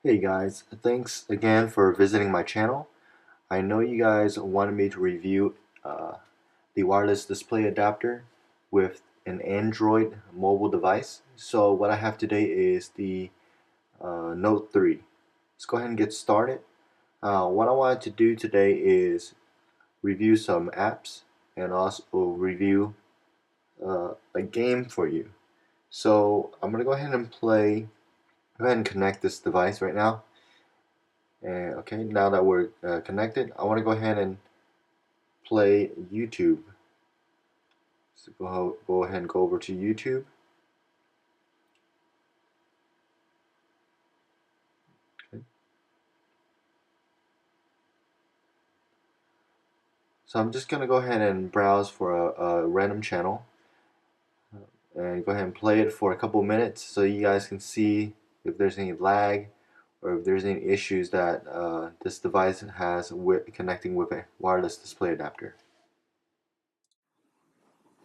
Hey guys, thanks again for visiting my channel. I know you guys wanted me to review the wireless display adapter with an Android mobile device. So what I have today is the Note 3. Let's go ahead and get started. What I wanted to do today is review some apps and also review a game for you. So I'm going to go ahead and connect this device right now. And okay, now that we're connected, I want to go ahead and play YouTube. So go ahead and go over to YouTube. Okay. So I'm just going to go ahead and browse for a random channel and go ahead and play it for a couple minutes so you guys can see if there's any lag or if there's any issues that this device has with connecting with a wireless display adapter.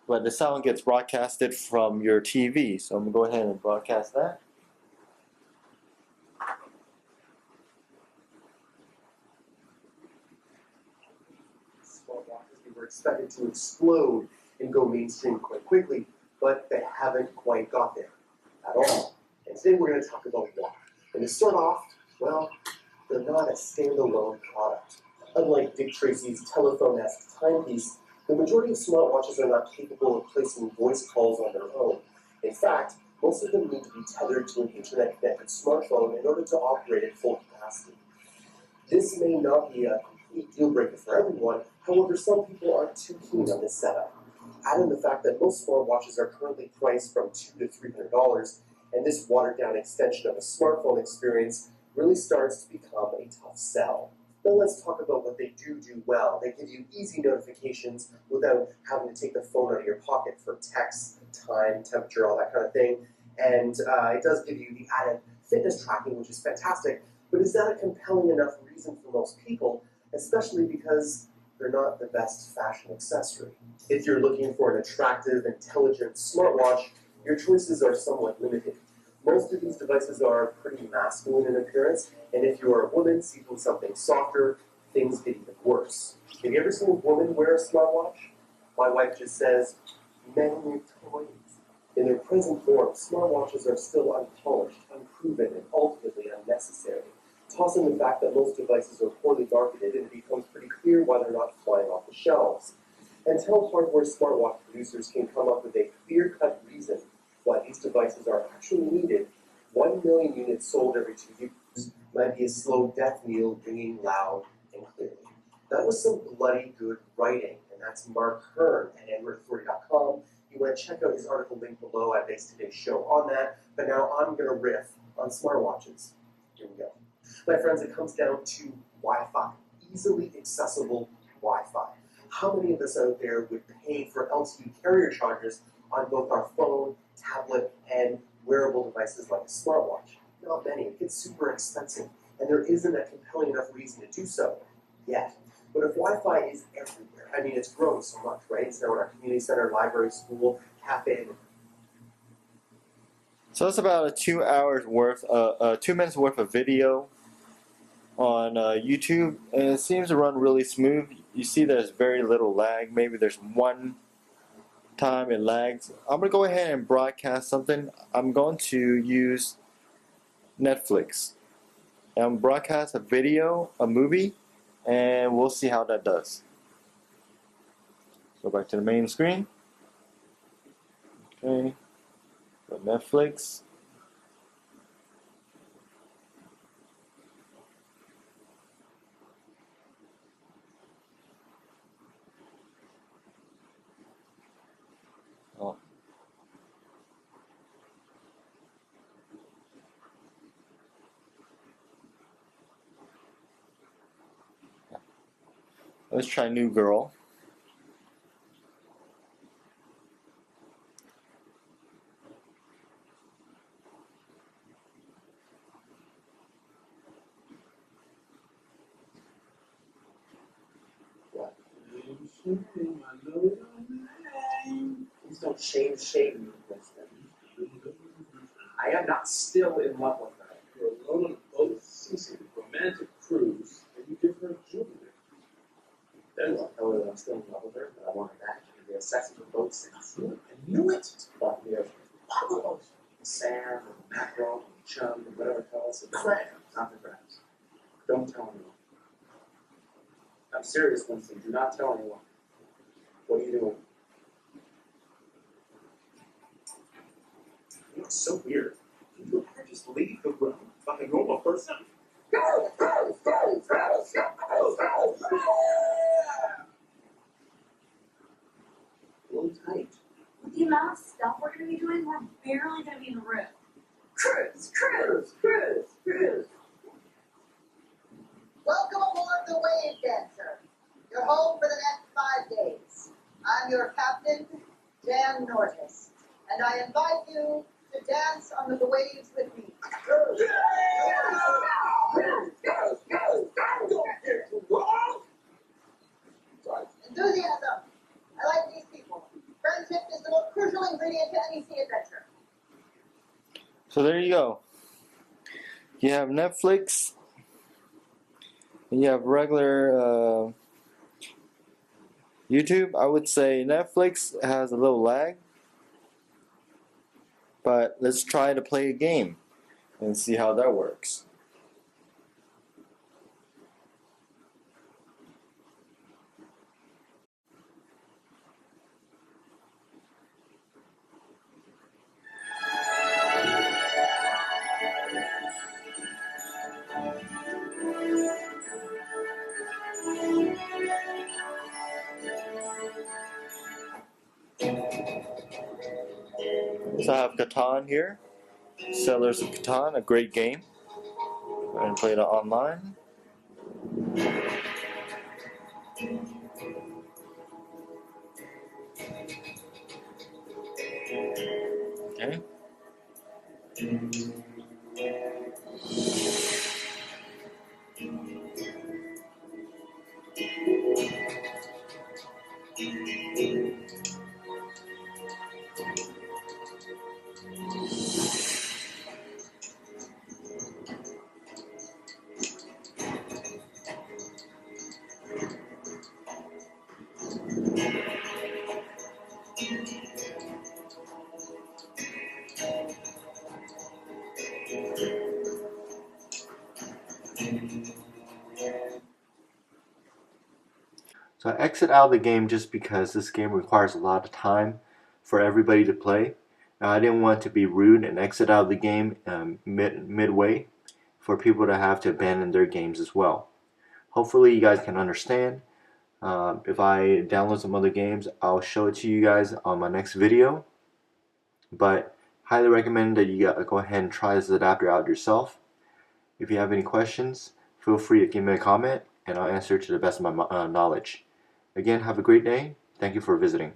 But the sound gets broadcasted from your TV, so I'm going to go ahead and broadcast that. Smartwatches we were expected to explode and go mainstream quite quickly, but they haven't quite got there at all. And today we're going to talk about why. And to start off, well, they're not a standalone product. Unlike Dick Tracy's telephone-esque timepiece, the majority of smartwatches are not capable of placing voice calls on their own. In fact, most of them need to be tethered to an internet-connected smartphone in order to operate at full capacity. This may not be a complete deal breaker for everyone, however, some people aren't too keen on this setup. Add in the fact that most smartwatches are currently priced from $200 to $300, and this watered down extension of a smartphone experience really starts to become a tough sell. Now let's talk about what they do well. They give you easy notifications without having to take the phone out of your pocket for text, time, temperature, all that kind of thing. And it does give you the added fitness tracking, which is fantastic. But is that a compelling enough reason for most people, especially because they're not the best fashion accessory? If you're looking for an attractive, intelligent smartwatch, your choices are somewhat limited. Most of these devices are pretty masculine in appearance, and if you're a woman seeking something softer, things get even worse. Have you ever seen a woman wear a smartwatch? My wife just says, men with toys. In their present form, smartwatches are still unpolished, unproven, and ultimately unnecessary. Toss in the fact that most devices are poorly marketed, and it becomes pretty clear why they're not flying off the shelves. Until hardware smartwatch producers can come up with a clear-cut reason why these devices are actually needed, 1 million units sold every 2 years might be a slow death knell ringing loud and clearly. That was some bloody good writing, and that's Mark Hearn at Android40.com. You want to check out his article linked below. I based today's show on that, but now I'm going to riff on smartwatches. Here we go. My friends, it comes down to Wi-Fi, easily accessible Wi-Fi. How many of us out there would pay for LTE carrier charges on both our phone, tablet, and wearable devices like a smartwatch? Not many. It gets super expensive, and there isn't a compelling enough reason to do so yet. But if Wi-Fi is everywhere, I mean, it's growing so much, right? It's now in our community center, library, school, cafe. So it's about a 2 hours worth, 2 minutes worth of video on YouTube, and it seems to run really smooth. You see there's very little lag. Maybe there's one time it lags. I'm going to go ahead and broadcast something. I'm going to use Netflix and broadcast a video, a movie, and we'll see how that does. Go back to the main screen. Okay, go to Netflix. Oh. Let's try New Girl. Please don't shame me, Winston. I am not still in love with her. You're alone on both romantic cruise, and you give her a jewelry. Then Well, I tell her that I'm still in love with her, but I want her back. We have sex with both since. I knew it. But we have Sam and mackerel and chum and whatever else. And Crabs. not the crabs. Don't tell anyone. I'm serious, Winston. Do not tell anyone. What are you doing? You know, it's so weird. Can you ever just leave the room like a normal person? A little tight. With the amount of stuff we're going to be doing, we're barely going to be in the room. Cruise. Welcome aboard the Wave Dancer. You're home for the next 5 days. I'm your captain, Jan Nortis, and I invite you to dance on the waves with me. Enthusiasm. I like these people. Friendship is the most crucial ingredient to any sea adventure. So there you go. You have Netflix, and you have regular YouTube. I would say Netflix has a little lag, but let's try to play a game and see how that works. So I have Catan here, Settlers of Catan, a great game. I'm going to play it online. Okay. So I exit out of the game just because this game requires a lot of time for everybody to play. I didn't want to be rude and exit out of the game midway for people to have to abandon their games as well. Hopefully you guys can understand. If I download some other games, I'll show it to you guys on my next video. But highly recommend that you go ahead and try this adapter out yourself. If you have any questions, feel free to give me a comment and I'll answer to the best of my knowledge. Again, have a great day. Thank you for visiting.